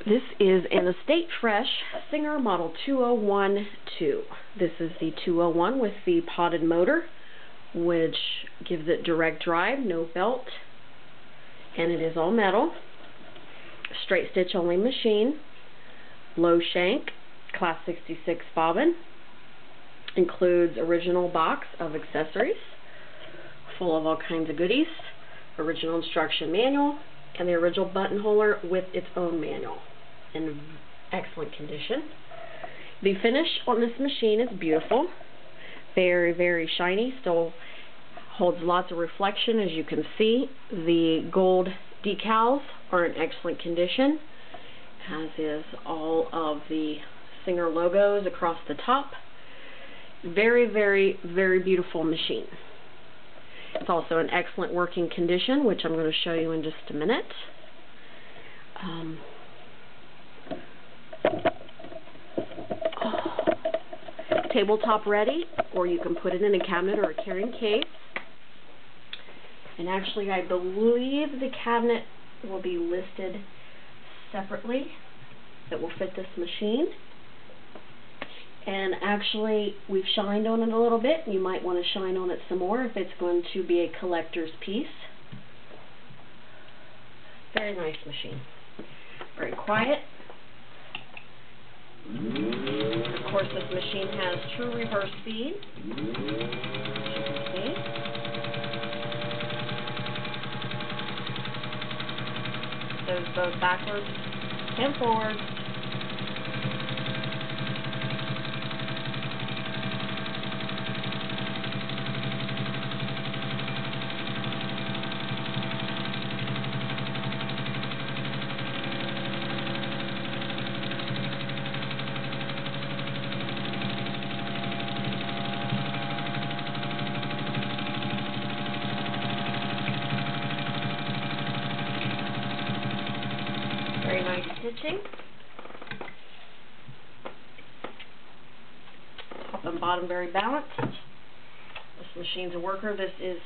This is an Estate Fresh Singer Model 2012. This is the 201 with the potted motor, which gives it direct drive, no belt, and it is all metal. Straight stitch only machine, low shank, class 66 bobbin. Includes original box of accessories, full of all kinds of goodies, original instruction manual, and the original buttonholer with its own manual in excellent condition. The finish on this machine is beautiful, very, very shiny, still holds lots of reflection. As you can see, the gold decals are in excellent condition, as is all of the Singer logos across the top. Very, very, very beautiful machine. It's also in excellent working condition, which I'm going to show you in just a minute. Tabletop ready, or you can put it in a cabinet or a carrying case. And actually, I believe the cabinet will be listed separately that will fit this machine. And actually, we've shined on it a little bit. You might want to shine on it some more if it's going to be a collector's piece. Very nice machine. Very quiet. Of course, this machine has true reverse speed. As you can see. Goes both backwards and forwards. Very nice stitching. Top and bottom very balanced. This machine's a worker. This is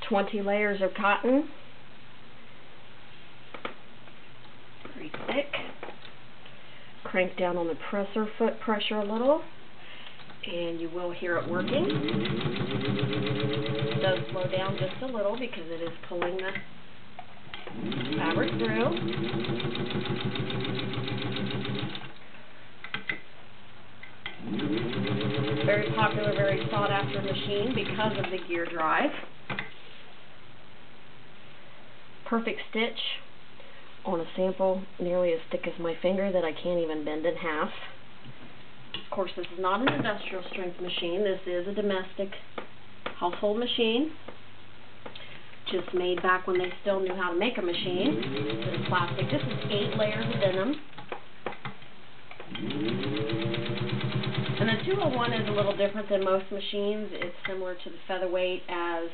20 layers of cotton. Very thick. Crank down on the presser foot pressure a little, and you will hear it working. It does slow down just a little because it is pulling the fabric through. Very popular, very sought after machine because of the gear drive. Perfect stitch on a sample nearly as thick as my finger that I can't even bend in half. Of course, this is not an industrial strength machine. This is a domestic household machine, just made back when they still knew how to make a machine. This is plastic. This is 8 layers of denim. And the 201 is a little different than most machines. It's similar to the featherweight as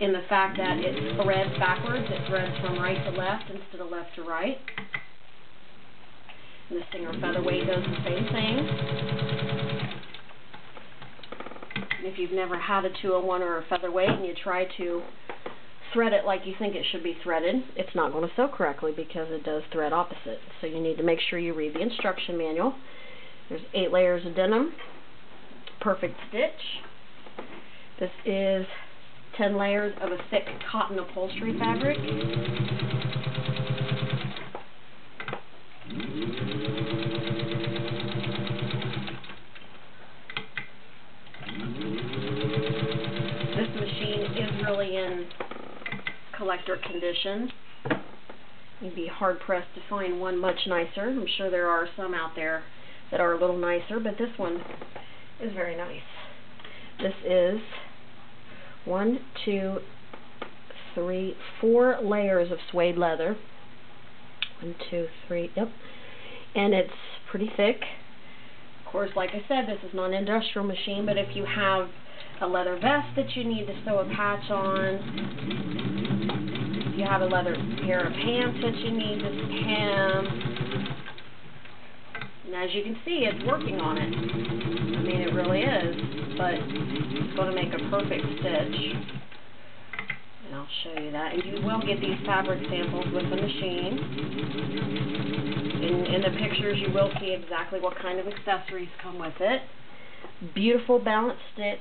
in the fact that it threads backwards. It threads from right to left instead of left to right. And the Singer featherweight does the same thing. And if you've never had a 201 or a featherweight and you try to thread it like you think it should be threaded, it's not going to sew correctly because it does thread opposite. So you need to make sure you read the instruction manual. There's 8 layers of denim. Perfect stitch. This is 10 layers of a thick cotton upholstery fabric. This machine is really in collector condition. You'd be hard pressed to find one much nicer. I'm sure there are some out there that are a little nicer, but this one is very nice. This is 1, 2, 3, 4 layers of suede leather. 1, 2, 3, yep. And it's pretty thick. Of course, like I said, this is not an industrial machine, but if you have a leather vest that you need to sew a patch on, if you have a leather pair of pants that you need to hem, and as you can see, it's working on it. I mean, it really is, but it's going to make a perfect stitch. And I'll show you that. And you will get these fabric samples with the machine. And in the pictures you will see exactly what kind of accessories come with it. Beautiful balanced stitch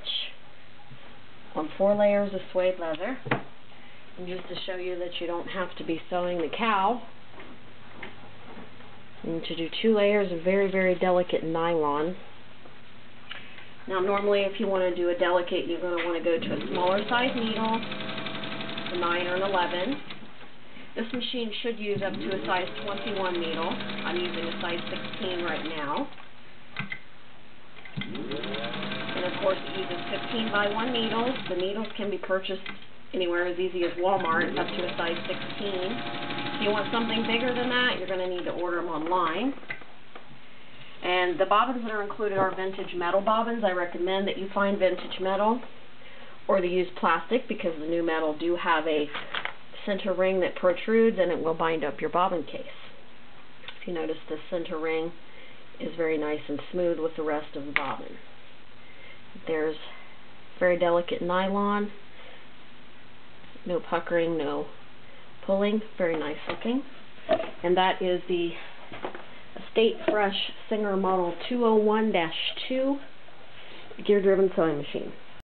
on 4 layers of suede leather. And just to show you that you don't have to be sewing the cow, you need to do 2 layers of very, very delicate nylon. Now normally if you want to do a delicate, you're going to want to go to a smaller size needle, a 9 or an 11. This machine should use up to a size 21 needle. I'm using a size 16 right now. And of course it uses 15 by 1 needles. The needles can be purchased anywhere as easy as Walmart up to a size 16. If you want something bigger than that, you're going to need to order them online. And the bobbins that are included are vintage metal bobbins. I recommend that you find vintage metal or they use plastic, because the new metal do have a center ring that protrudes and it will bind up your bobbin case. If you notice, the center ring is very nice and smooth with the rest of the bobbin. There's very delicate nylon, no puckering, no pulling, very nice looking. And that is the Estate Fresh Singer Model 201-2 gear-driven sewing machine.